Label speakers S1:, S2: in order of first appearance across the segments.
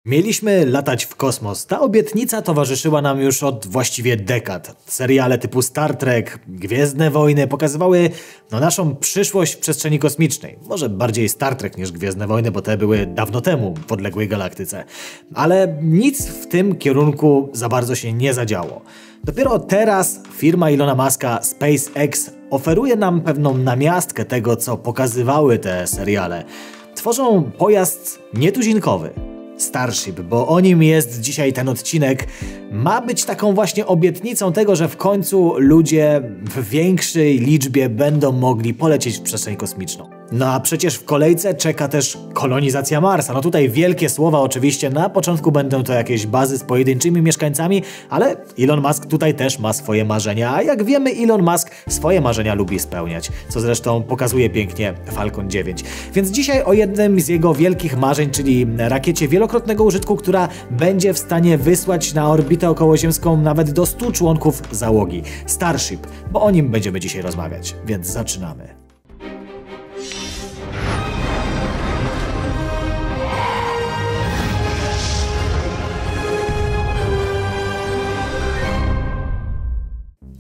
S1: Mieliśmy latać w kosmos. Ta obietnica towarzyszyła nam już od właściwie dekad. Seriale typu Star Trek, Gwiezdne Wojny pokazywały naszą przyszłość w przestrzeni kosmicznej. Może bardziej Star Trek niż Gwiezdne Wojny, bo te były dawno temu w odległej galaktyce. Ale nic w tym kierunku za bardzo się nie zadziało. Dopiero teraz firma Ilona Muska SpaceX oferuje nam pewną namiastkę tego, co pokazywały te seriale. Tworzą pojazd nietuzinkowy. Starship, bo o nim jest dzisiaj ten odcinek, ma być taką właśnie obietnicą tego, że w końcu ludzie w większej liczbie będą mogli polecieć w przestrzeń kosmiczną. No a przecież w kolejce czeka też kolonizacja Marsa. No tutaj wielkie słowa oczywiście, na początku będą to jakieś bazy z pojedynczymi mieszkańcami, ale Elon Musk tutaj też ma swoje marzenia, a jak wiemy Elon Musk swoje marzenia lubi spełniać, co zresztą pokazuje pięknie Falcon 9. Więc dzisiaj o jednym z jego wielkich marzeń, czyli rakiecie wielokrotnego użytku, która będzie w stanie wysłać na orbitę okołoziemską nawet do 100 członków załogi. Starship, bo o nim będziemy dzisiaj rozmawiać, więc zaczynamy.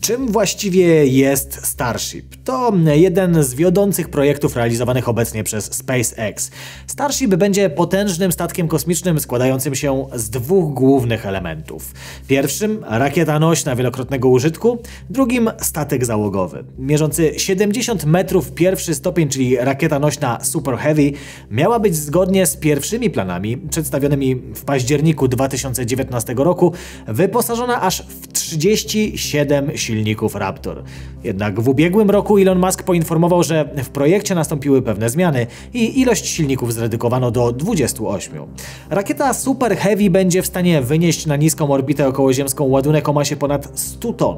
S1: Czym właściwie jest Starship? To jeden z wiodących projektów realizowanych obecnie przez SpaceX. Starship będzie potężnym statkiem kosmicznym składającym się z dwóch głównych elementów. Pierwszym rakieta nośna wielokrotnego użytku, drugim statek załogowy. Mierzący 70 metrów pierwszy stopień, czyli rakieta nośna Super Heavy, miała być zgodnie z pierwszymi planami przedstawionymi w październiku 2019 roku wyposażona aż w 37 silników Raptor. Jednak w ubiegłym roku Elon Musk poinformował, że w projekcie nastąpiły pewne zmiany i ilość silników zredukowano do 28. Rakieta Super Heavy będzie w stanie wynieść na niską orbitę okołoziemską ładunek o masie ponad 100 ton,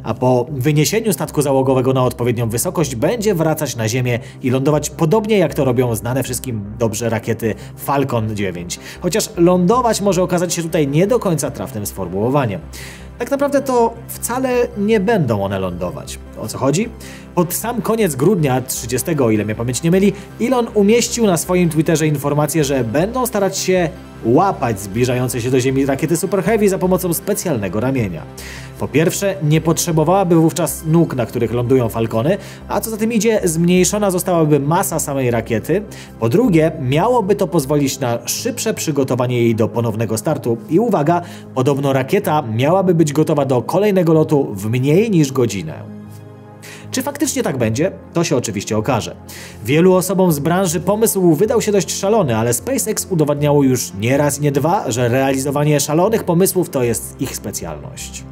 S1: a po wyniesieniu statku załogowego na odpowiednią wysokość będzie wracać na Ziemię i lądować podobnie jak to robią znane wszystkim dobrze rakiety Falcon 9. Chociaż lądować może okazać się tutaj nie do końca trafnym sformułowaniem. Tak naprawdę to wcale nie będą one lądować. O co chodzi? Pod sam koniec grudnia 30, o ile mnie pamięć nie myli, Elon umieścił na swoim Twitterze informację, że będą starać się łapać zbliżające się do Ziemi rakiety Super Heavy za pomocą specjalnego ramienia. Po pierwsze, nie potrzebowałaby wówczas nóg, na których lądują Falcony, a co za tym idzie, zmniejszona zostałaby masa samej rakiety. Po drugie, miałoby to pozwolić na szybsze przygotowanie jej do ponownego startu i uwaga, podobno rakieta miałaby być gotowa do kolejnego lotu w mniej niż godzinę. Czy faktycznie tak będzie? To się oczywiście okaże. Wielu osobom z branży pomysł wydał się dość szalony, ale SpaceX udowadniało już nie raz, nie dwa, że realizowanie szalonych pomysłów to jest ich specjalność.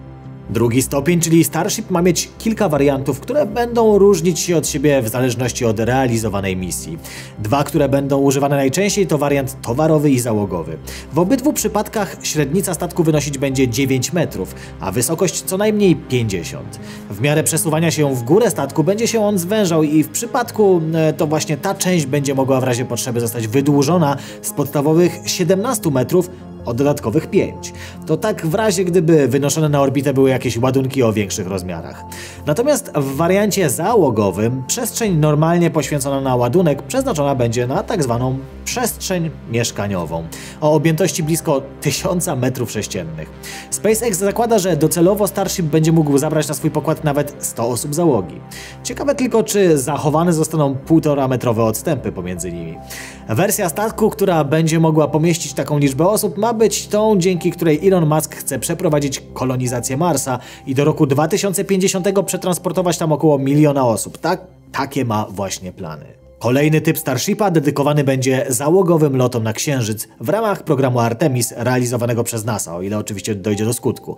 S1: Drugi stopień, czyli Starship, ma mieć kilka wariantów, które będą różnić się od siebie w zależności od realizowanej misji. Dwa, które będą używane najczęściej, to wariant towarowy i załogowy. W obydwu przypadkach średnica statku wynosić będzie 9 metrów, a wysokość co najmniej 50. W miarę przesuwania się w górę statku będzie się on zwężał i w przypadku to właśnie ta część będzie mogła w razie potrzeby zostać wydłużona z podstawowych 17 metrów o dodatkowych 5. To tak w razie, gdyby wynoszone na orbitę były jakieś ładunki o większych rozmiarach. Natomiast w wariancie załogowym przestrzeń normalnie poświęcona na ładunek przeznaczona będzie na tak zwaną przestrzeń mieszkaniową o objętości blisko 1000 m². SpaceX zakłada, że docelowo Starship będzie mógł zabrać na swój pokład nawet 100 osób załogi. Ciekawe tylko, czy zachowane zostaną 1,5-metrowe odstępy pomiędzy nimi. Wersja statku, która będzie mogła pomieścić taką liczbę osób, ma być tą, dzięki której Elon Musk chce przeprowadzić kolonizację Marsa i do roku 2050 przetransportować tam około 1 000 000 osób. Takie ma właśnie plany. Kolejny typ Starshipa dedykowany będzie załogowym lotom na Księżyc w ramach programu Artemis realizowanego przez NASA, o ile oczywiście dojdzie do skutku.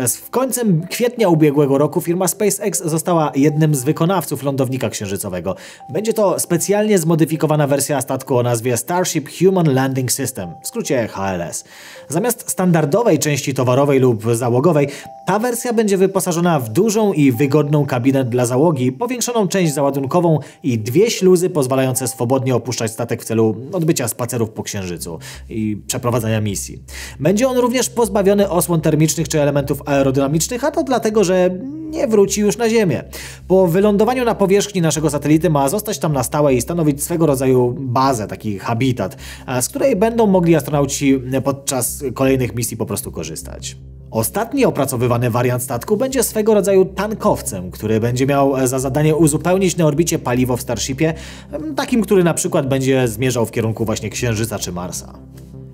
S1: W końcem kwietnia ubiegłego roku firma SpaceX została jednym z wykonawców lądownika księżycowego. Będzie to specjalnie zmodyfikowana wersja statku o nazwie Starship Human Landing System, w skrócie HLS. Zamiast standardowej części towarowej lub załogowej, ta wersja będzie wyposażona w dużą i wygodną kabinę dla załogi, powiększoną część załadunkową i 2 śluzy pozwalające swobodnie opuszczać statek w celu odbycia spacerów po Księżycu i przeprowadzania misji. Będzie on również pozbawiony osłon termicznych czy elementów aerodynamicznych, a to dlatego, że nie wróci już na Ziemię. Po wylądowaniu na powierzchni naszego satelity ma zostać tam na stałe i stanowić swego rodzaju bazę, taki habitat, z której będą mogli astronauci podczas kolejnych misji po prostu korzystać. Ostatni opracowywany wariant statku będzie swego rodzaju tankowcem, który będzie miał za zadanie uzupełnić na orbicie paliwo w Starshipie, takim, który na przykład będzie zmierzał w kierunku właśnie Księżyca czy Marsa.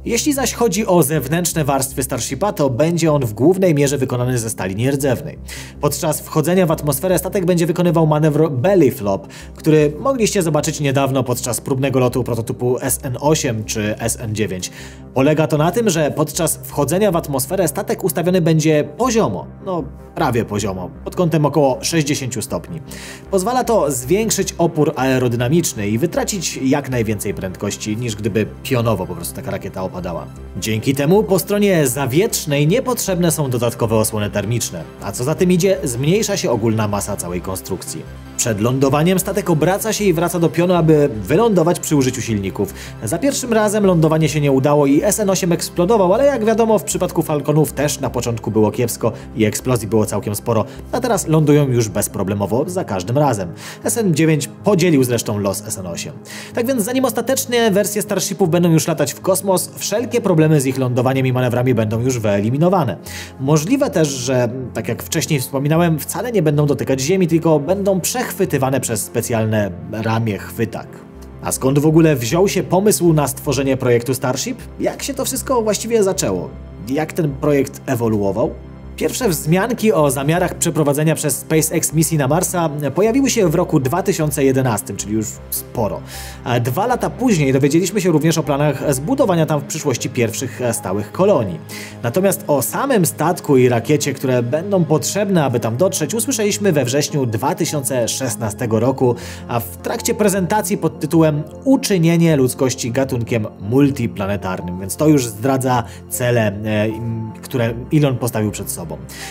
S1: Jeśli zaś chodzi o zewnętrzne warstwy Starshipa, to będzie on w głównej mierze wykonany ze stali nierdzewnej. Podczas wchodzenia w atmosferę statek będzie wykonywał manewr belly flop, który mogliście zobaczyć niedawno podczas próbnego lotu prototypu SN8 czy SN9. Polega to na tym, że podczas wchodzenia w atmosferę statek ustawiony będzie poziomo, prawie poziomo, pod kątem około 60 stopni. Pozwala to zwiększyć opór aerodynamiczny i wytracić jak najwięcej prędkości, niż gdyby pionowo po prostu taka rakieta opadała. Dzięki temu po stronie zawietrznej niepotrzebne są dodatkowe osłony termiczne, a co za tym idzie, zmniejsza się ogólna masa całej konstrukcji. Przed lądowaniem statek obraca się i wraca do pionu, aby wylądować przy użyciu silników. Za pierwszym razem lądowanie się nie udało i SN8 eksplodował, ale jak wiadomo w przypadku Falconów też na początku było kiepsko i eksplozji było całkiem sporo, a teraz lądują już bezproblemowo za każdym razem. SN9 podzielił zresztą los SN8. Tak więc zanim ostateczne wersje Starshipów będą już latać w kosmos, wszelkie problemy z ich lądowaniem i manewrami będą już wyeliminowane. Możliwe też, że tak jak wcześniej wspominałem, wcale nie będą dotykać Ziemi, tylko będą przechwytywane przez specjalne ramię chwytak. A skąd w ogóle wziął się pomysł na stworzenie projektu Starship? Jak się to wszystko właściwie zaczęło? Jak ten projekt ewoluował? Pierwsze wzmianki o zamiarach przeprowadzenia przez SpaceX misji na Marsa pojawiły się w roku 2011, czyli już sporo. 2 lata później dowiedzieliśmy się również o planach zbudowania tam w przyszłości pierwszych stałych kolonii. Natomiast o samym statku i rakiecie, które będą potrzebne, aby tam dotrzeć, usłyszeliśmy we wrześniu 2016 roku, a w trakcie prezentacji pod tytułem Uczynienie ludzkości gatunkiem multiplanetarnym, więc to już zdradza cele, które Elon postawił przed sobą.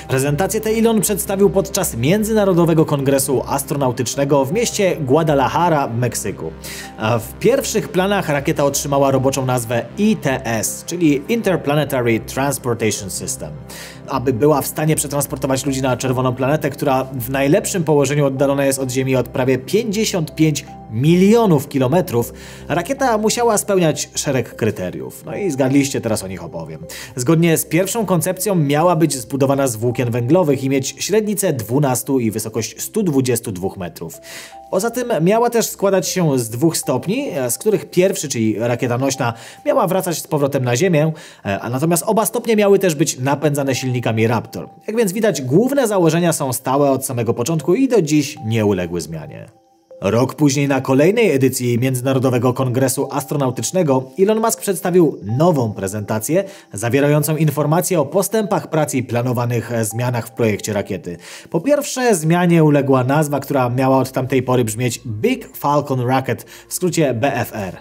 S1: Prezentację tę Elon przedstawił podczas Międzynarodowego Kongresu Astronautycznego w mieście Guadalajara w Meksyku. W pierwszych planach rakieta otrzymała roboczą nazwę ITS, czyli Interplanetary Transportation System. Aby była w stanie przetransportować ludzi na czerwoną planetę, która w najlepszym położeniu oddalona jest od Ziemi od prawie 55 milionów kilometrów, rakieta musiała spełniać szereg kryteriów. No i zgadliście, teraz o nich opowiem. Zgodnie z pierwszą koncepcją miała być zbudowana z włókien węglowych i mieć średnicę 12 i wysokość 122 metrów. Poza tym miała też składać się z 2 stopni, z których pierwszy, czyli rakieta nośna, miała wracać z powrotem na Ziemię, a natomiast oba stopnie miały też być napędzane silnikami Raptor. Jak więc widać, główne założenia są stałe od samego początku i do dziś nie uległy zmianie. Rok później na kolejnej edycji Międzynarodowego Kongresu Astronautycznego Elon Musk przedstawił nową prezentację zawierającą informacje o postępach prac i planowanych zmianach w projekcie rakiety. Po pierwsze, zmianie uległa nazwa, która miała od tamtej pory brzmieć Big Falcon Rocket, w skrócie BFR.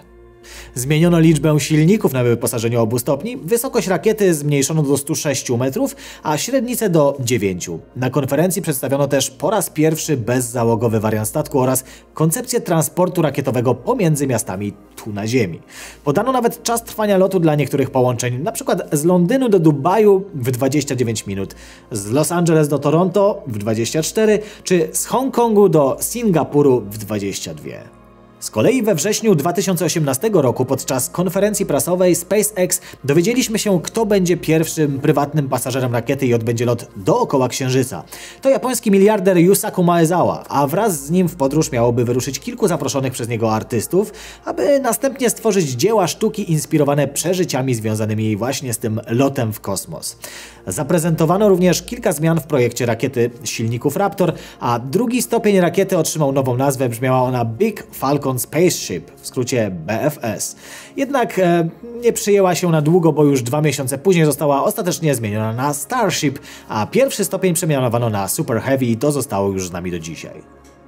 S1: Zmieniono liczbę silników na wyposażeniu obu stopni, wysokość rakiety zmniejszono do 106 metrów, a średnicę do 9. Na konferencji przedstawiono też po raz pierwszy bezzałogowy wariant statku oraz koncepcję transportu rakietowego pomiędzy miastami tu na Ziemi. Podano nawet czas trwania lotu dla niektórych połączeń, np. z Londynu do Dubaju w 29 minut, z Los Angeles do Toronto w 24, czy z Hongkongu do Singapuru w 22. Z kolei we wrześniu 2018 roku podczas konferencji prasowej SpaceX dowiedzieliśmy się, kto będzie pierwszym prywatnym pasażerem rakiety i odbędzie lot dookoła Księżyca. To japoński miliarder Yusaku Maezawa, a wraz z nim w podróż miałoby wyruszyć kilku zaproszonych przez niego artystów, aby następnie stworzyć dzieła sztuki inspirowane przeżyciami związanymi właśnie z tym lotem w kosmos. Zaprezentowano również kilka zmian w projekcie rakiety silników Raptor, a drugi stopień rakiety otrzymał nową nazwę, brzmiała ona Big Falcon Spaceship, w skrócie BFS. Jednak nie przyjęła się na długo, bo już 2 miesiące później została ostatecznie zmieniona na Starship, a pierwszy stopień przemianowano na Super Heavy i to zostało już z nami do dzisiaj.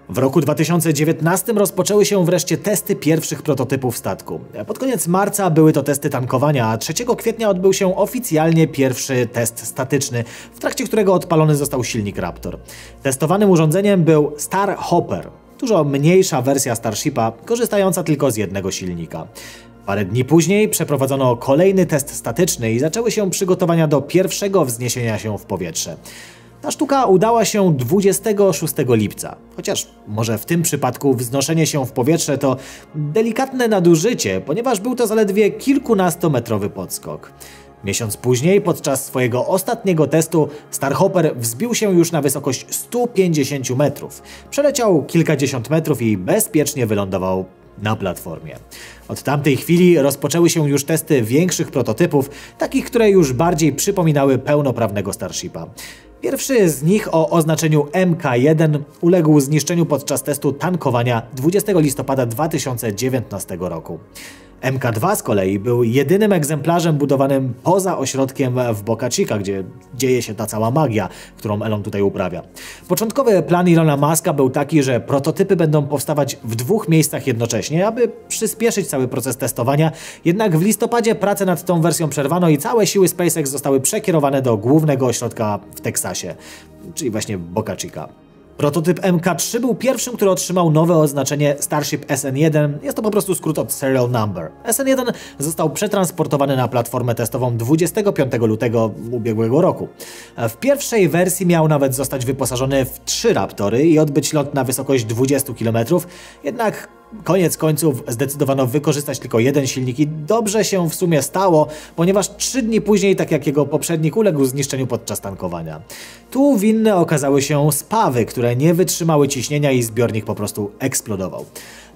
S1: W roku 2019 rozpoczęły się wreszcie testy pierwszych prototypów statku. Pod koniec marca były to testy tankowania, a 3 kwietnia odbył się oficjalnie pierwszy test statyczny, w trakcie którego odpalony został silnik Raptor. Testowanym urządzeniem był Starhopper. Dużo mniejsza wersja Starshipa, korzystająca tylko z jednego silnika. Parę dni później przeprowadzono kolejny test statyczny i zaczęły się przygotowania do pierwszego wzniesienia się w powietrze. Ta sztuka udała się 26 lipca, chociaż może w tym przypadku wznoszenie się w powietrze to delikatne nadużycie, ponieważ był to zaledwie kilkunastometrowy podskok. Miesiąc później, podczas swojego ostatniego testu, Starhopper wzbił się już na wysokość 150 metrów. Przeleciał kilkadziesiąt metrów i bezpiecznie wylądował na platformie. Od tamtej chwili rozpoczęły się już testy większych prototypów, takich, które już bardziej przypominały pełnoprawnego Starshipa. Pierwszy z nich o oznaczeniu MK1 uległ zniszczeniu podczas testu tankowania 20 listopada 2019 roku. MK2 z kolei był jedynym egzemplarzem budowanym poza ośrodkiem w Boca Chica, gdzie dzieje się ta cała magia, którą Elon tutaj uprawia. Początkowy plan Elona Muska był taki, że prototypy będą powstawać w dwóch miejscach jednocześnie, aby przyspieszyć cały proces testowania, jednak w listopadzie pracę nad tą wersją przerwano i całe siły SpaceX zostały przekierowane do głównego ośrodka w Teksasie, czyli właśnie Boca Chica. Prototyp MK3 był pierwszym, który otrzymał nowe oznaczenie Starship SN1, jest to po prostu skrót od Serial Number. SN1 został przetransportowany na platformę testową 25 lutego ubiegłego roku. W pierwszej wersji miał nawet zostać wyposażony w 3 Raptory i odbyć lot na wysokość 20 km, jednak koniec końców zdecydowano wykorzystać tylko jeden silnik i dobrze się w sumie stało, ponieważ 3 dni później, tak jak jego poprzednik, uległ zniszczeniu podczas tankowania. Tu winne okazały się spawy, które nie wytrzymały ciśnienia i zbiornik po prostu eksplodował.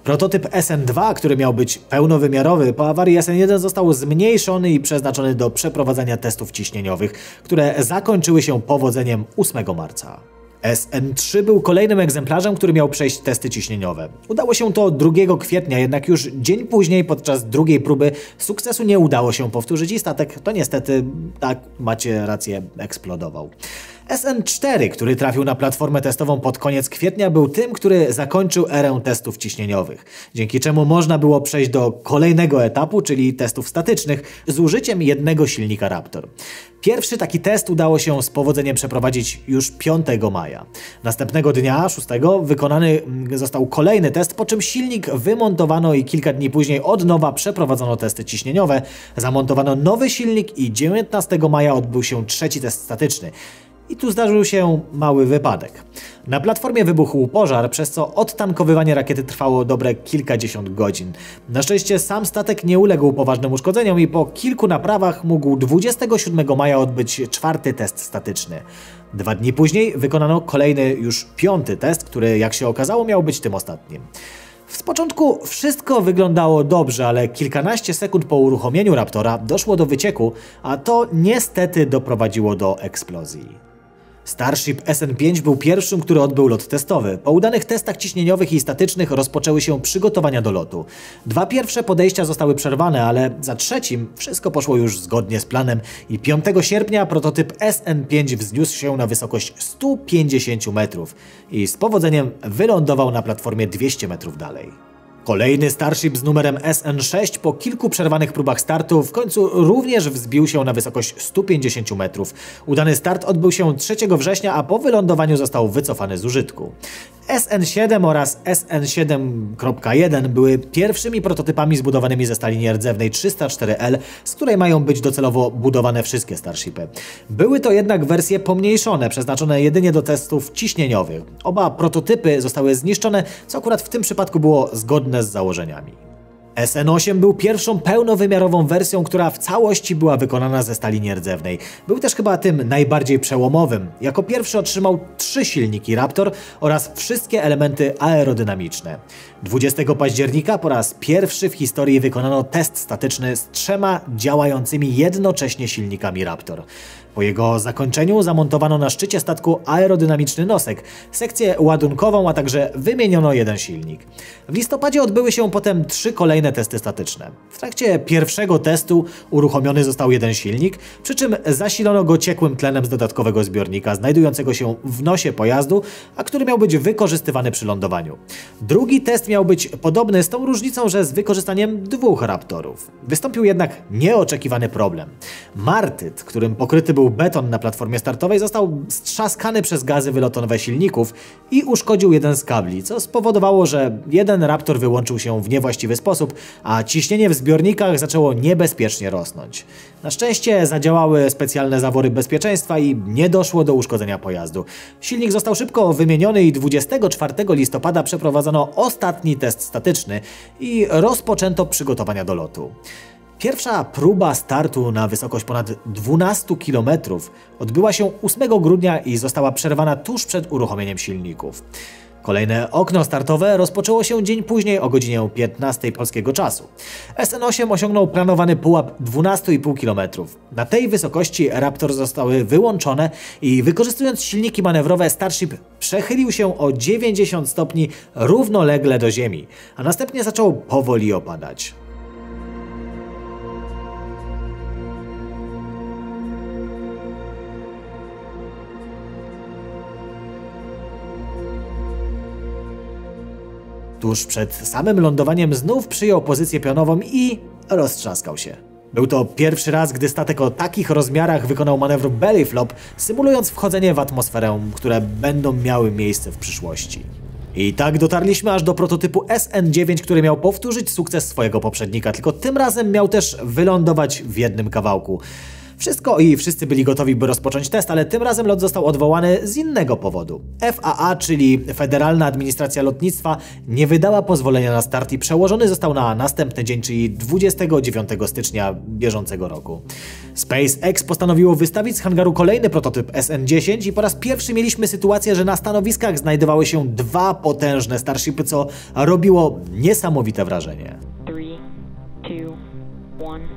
S1: Prototyp SN2, który miał być pełnowymiarowy, po awarii SN1 został zmniejszony i przeznaczony do przeprowadzania testów ciśnieniowych, które zakończyły się powodzeniem 8 marca. SN3 był kolejnym egzemplarzem, który miał przejść testy ciśnieniowe. Udało się to 2 kwietnia, jednak już dzień później podczas drugiej próby sukcesu nie udało się powtórzyć i statek to niestety, tak macie rację, eksplodował. SN4, który trafił na platformę testową pod koniec kwietnia, był tym, który zakończył erę testów ciśnieniowych, dzięki czemu można było przejść do kolejnego etapu, czyli testów statycznych, z użyciem jednego silnika Raptor. Pierwszy taki test udało się z powodzeniem przeprowadzić już 5 maja. Następnego dnia, 6, wykonany został kolejny test, po czym silnik wymontowano i kilka dni później od nowa przeprowadzono testy ciśnieniowe, zamontowano nowy silnik i 19 maja odbył się trzeci test statyczny. I tu zdarzył się mały wypadek. Na platformie wybuchł pożar, przez co odtankowywanie rakiety trwało dobre kilkadziesiąt godzin. Na szczęście sam statek nie uległ poważnym uszkodzeniom i po kilku naprawach mógł 27 maja odbyć 4. test statyczny. 2 dni później wykonano kolejny, już 5. test, który jak się okazało miał być tym ostatnim. Z początku wszystko wyglądało dobrze, ale kilkanaście sekund po uruchomieniu Raptora doszło do wycieku, a to niestety doprowadziło do eksplozji. Starship SN5 był pierwszym, który odbył lot testowy. Po udanych testach ciśnieniowych i statycznych rozpoczęły się przygotowania do lotu. 2 pierwsze podejścia zostały przerwane, ale za trzecim wszystko poszło już zgodnie z planem i 5 sierpnia prototyp SN5 wzniósł się na wysokość 150 metrów i z powodzeniem wylądował na platformie 200 metrów dalej. Kolejny Starship z numerem SN6 po kilku przerwanych próbach startu w końcu również wzbił się na wysokość 150 metrów. Udany start odbył się 3 września, a po wylądowaniu został wycofany z użytku. SN7 oraz SN7.1 były pierwszymi prototypami zbudowanymi ze stali nierdzewnej 304L, z której mają być docelowo budowane wszystkie Starshipy. Były to jednak wersje pomniejszone, przeznaczone jedynie do testów ciśnieniowych. Oba prototypy zostały zniszczone, co akurat w tym przypadku było zgodne z założeniami. SN8 był pierwszą pełnowymiarową wersją, która w całości była wykonana ze stali nierdzewnej. Był też chyba tym najbardziej przełomowym. Jako pierwszy otrzymał 3 silniki Raptor oraz wszystkie elementy aerodynamiczne. 20 października po raz pierwszy w historii wykonano test statyczny z 3 działającymi jednocześnie silnikami Raptor. Po jego zakończeniu zamontowano na szczycie statku aerodynamiczny nosek, sekcję ładunkową, a także wymieniono jeden silnik. W listopadzie odbyły się potem 3 kolejne kolejne testy statyczne. W trakcie pierwszego testu uruchomiony został jeden silnik, przy czym zasilono go ciekłym tlenem z dodatkowego zbiornika znajdującego się w nosie pojazdu, a który miał być wykorzystywany przy lądowaniu. Drugi test miał być podobny, z tą różnicą, że z wykorzystaniem 2 Raptorów. Wystąpił jednak nieoczekiwany problem. Martyt, którym pokryty był beton na platformie startowej, został strzaskany przez gazy wylotowe silników i uszkodził jeden z kabli, co spowodowało, że jeden Raptor wyłączył się w niewłaściwy sposób, a ciśnienie w zbiornikach zaczęło niebezpiecznie rosnąć. Na szczęście zadziałały specjalne zawory bezpieczeństwa i nie doszło do uszkodzenia pojazdu. Silnik został szybko wymieniony i 24 listopada przeprowadzono ostatni test statyczny i rozpoczęto przygotowania do lotu. Pierwsza próba startu na wysokość ponad 12 km odbyła się 8 grudnia i została przerwana tuż przed uruchomieniem silników. Kolejne okno startowe rozpoczęło się dzień później o godzinie 15 polskiego czasu. SN8 osiągnął planowany pułap 12,5 km. Na tej wysokości Raptor zostały wyłączone i wykorzystując silniki manewrowe Starship przechylił się o 90 stopni równolegle do ziemi, a następnie zaczął powoli opadać. Tuż przed samym lądowaniem znów przyjął pozycję pionową i roztrzaskał się. Był to pierwszy raz, gdy statek o takich rozmiarach wykonał manewr belly flop, symulując wchodzenie w atmosferę, które będą miały miejsce w przyszłości. I tak dotarliśmy aż do prototypu SN9, który miał powtórzyć sukces swojego poprzednika, tylko tym razem miał też wylądować w jednym kawałku. Wszystko i wszyscy byli gotowi, by rozpocząć test, ale tym razem lot został odwołany z innego powodu. FAA, czyli Federalna Administracja Lotnictwa, nie wydała pozwolenia na start i przełożony został na następny dzień, czyli 29 stycznia bieżącego roku. SpaceX postanowiło wystawić z hangaru kolejny prototyp SN10 i po raz pierwszy mieliśmy sytuację, że na stanowiskach znajdowały się 2 potężne Starshipy, co robiło niesamowite wrażenie.
S2: 3, 2, 1.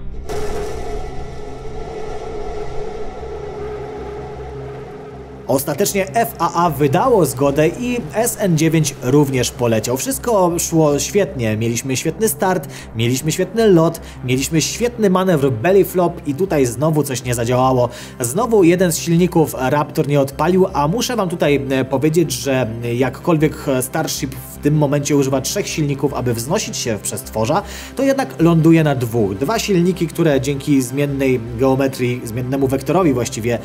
S1: Ostatecznie FAA wydało zgodę i SN9 również poleciał. Wszystko szło świetnie, mieliśmy świetny start, mieliśmy świetny lot, mieliśmy świetny manewr belly flop i tutaj znowu coś nie zadziałało. Znowu jeden z silników Raptor nie odpalił, a muszę wam tutaj powiedzieć, że jakkolwiek Starship w tym momencie używa 3 silników, aby wznosić się w przestworza, to jednak ląduje na 2. 2 silniki, które dzięki zmiennej geometrii, zmiennemu wektorowi właściwie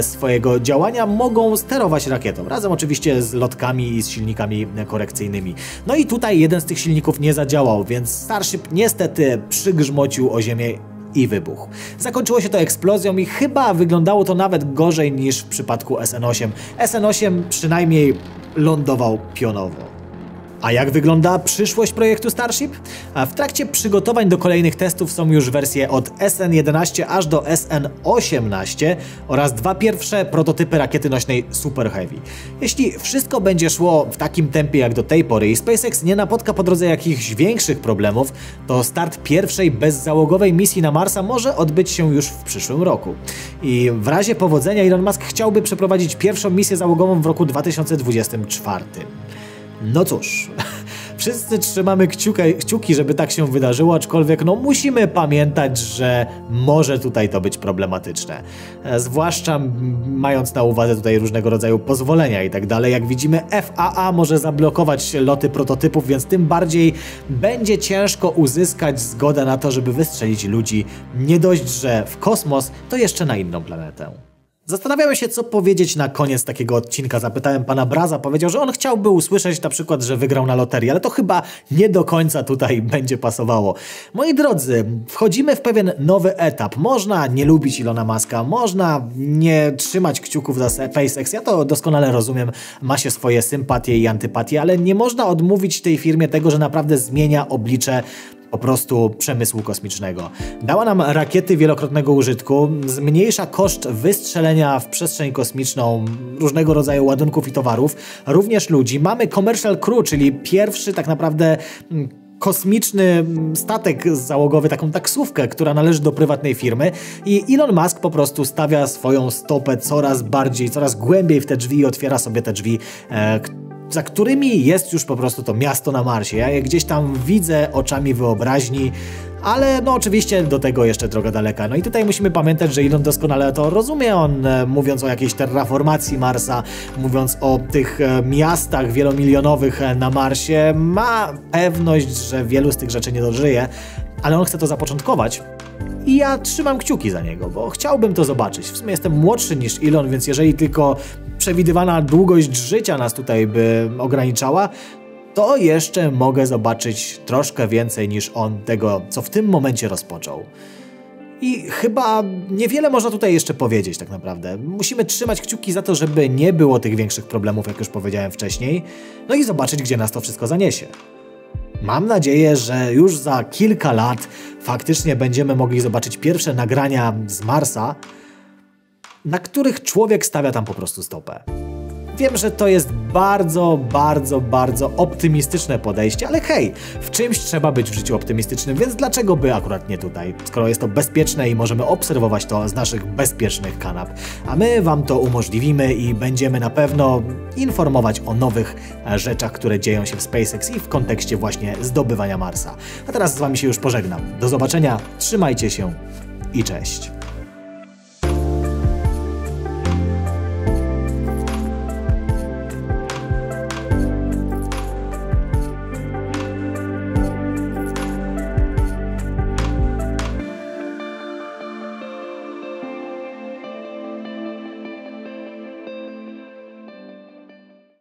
S1: swojego działania mogą sterować rakietą, razem oczywiście z lotkami i z silnikami korekcyjnymi. No i tutaj jeden z tych silników nie zadziałał, więc Starship niestety przygrzmocił o ziemię i wybuchł. Zakończyło się to eksplozją i chyba wyglądało to nawet gorzej niż w przypadku SN8. SN8 przynajmniej lądował pionowo. A jak wygląda przyszłość projektu Starship? W trakcie przygotowań do kolejnych testów są już wersje od SN11 aż do SN18 oraz 2 pierwsze prototypy rakiety nośnej Super Heavy. Jeśli wszystko będzie szło w takim tempie jak do tej pory i SpaceX nie napotka po drodze jakichś większych problemów, to start pierwszej bezzałogowej misji na Marsa może odbyć się już w przyszłym roku. I w razie powodzenia Elon Musk chciałby przeprowadzić pierwszą misję załogową w roku 2024. No cóż, wszyscy trzymamy kciuki, żeby tak się wydarzyło, aczkolwiek no musimy pamiętać, że może tutaj to być problematyczne. Zwłaszcza mając na uwadze tutaj różnego rodzaju pozwolenia i tak dalej. Jak widzimy, FAA może zablokować loty prototypów, więc tym bardziej będzie ciężko uzyskać zgodę na to, żeby wystrzelić ludzi. Nie dość, że w kosmos, to jeszcze na inną planetę. Zastanawiałem się, co powiedzieć na koniec takiego odcinka. Zapytałem pana Braza, powiedział, że on chciałby usłyszeć na przykład, że wygrał na loterii, ale to chyba nie do końca tutaj będzie pasowało. Moi drodzy, wchodzimy w pewien nowy etap. Można nie lubić Elona Muska, można nie trzymać kciuków za SpaceX, ja to doskonale rozumiem, ma się swoje sympatie i antypatie, ale nie można odmówić tej firmie tego, że naprawdę zmienia oblicze po prostu przemysłu kosmicznego. Dała nam rakiety wielokrotnego użytku, zmniejsza koszt wystrzelenia w przestrzeń kosmiczną różnego rodzaju ładunków i towarów, również ludzi. Mamy Commercial Crew, czyli pierwszy tak naprawdę kosmiczny statek załogowy, taką taksówkę, która należy do prywatnej firmy i Elon Musk po prostu stawia swoją stopę coraz bardziej, coraz głębiej w te drzwi i otwiera sobie te drzwi, za którymi jest już po prostu to miasto na Marsie. Ja je gdzieś tam widzę oczami wyobraźni, ale no oczywiście do tego jeszcze droga daleka. No i tutaj musimy pamiętać, że Elon doskonale to rozumie. On mówiąc o jakiejś terraformacji Marsa, mówiąc o tych miastach wielomilionowych na Marsie, ma pewność, że wielu z tych rzeczy nie dożyje, ale on chce to zapoczątkować. I ja trzymam kciuki za niego, bo chciałbym to zobaczyć. W sumie jestem młodszy niż Elon, więc jeżeli tylko przewidywana długość życia nas tutaj by ograniczała, to jeszcze mogę zobaczyć troszkę więcej niż on tego, co w tym momencie rozpoczął. I chyba niewiele można tutaj jeszcze powiedzieć tak naprawdę. Musimy trzymać kciuki za to, żeby nie było tych większych problemów, jak już powiedziałem wcześniej, no i zobaczyć, gdzie nas to wszystko zaniesie. Mam nadzieję, że już za kilka lat faktycznie będziemy mogli zobaczyć pierwsze nagrania z Marsa, na których człowiek stawia tam po prostu stopę. Wiem, że to jest bardzo optymistyczne podejście, ale hej, w czymś trzeba być w życiu optymistycznym, więc dlaczego by akurat nie tutaj, skoro jest to bezpieczne i możemy obserwować to z naszych bezpiecznych kanap. A my wam to umożliwimy i będziemy na pewno informować o nowych rzeczach, które dzieją się w SpaceX i w kontekście właśnie zdobywania Marsa. A teraz z wami się już pożegnam. Do zobaczenia, trzymajcie się i cześć.